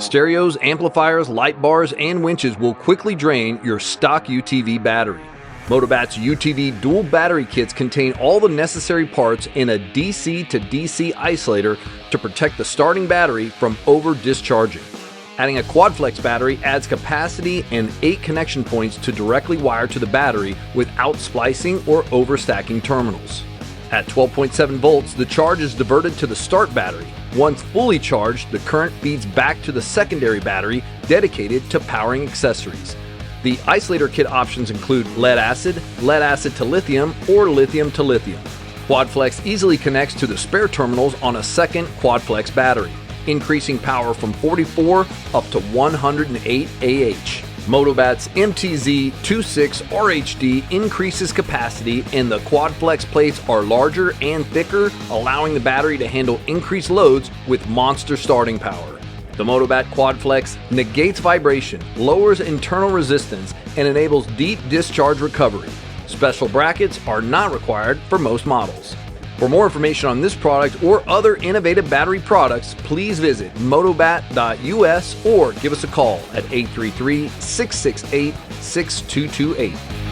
Stereos, amplifiers, light bars, and winches will quickly drain your stock UTV battery. Motobatt's UTV dual battery kits contain all the necessary parts in a DC to DC isolator to protect the starting battery from over-discharging. Adding a quad-flex battery adds capacity and 8 connection points to directly wire to the battery without splicing or overstacking terminals. At 12.7 volts, the charge is diverted to the start battery. Once fully charged, the current feeds back to the secondary battery dedicated to powering accessories. The isolator kit options include lead acid to lithium, or lithium to lithium. QuadFlex easily connects to the spare terminals on a second QuadFlex battery, increasing power from 44 up to 108 AH. Motobatt's MBTZ26RHD increases capacity, and the QuadFlex plates are larger and thicker, allowing the battery to handle increased loads with monster starting power. The Motobatt QuadFlex negates vibration, lowers internal resistance, and enables deep discharge recovery. Special brackets are not required for most models. For more information on this product or other innovative battery products, please visit motobatt.us or give us a call at 833-668-6228.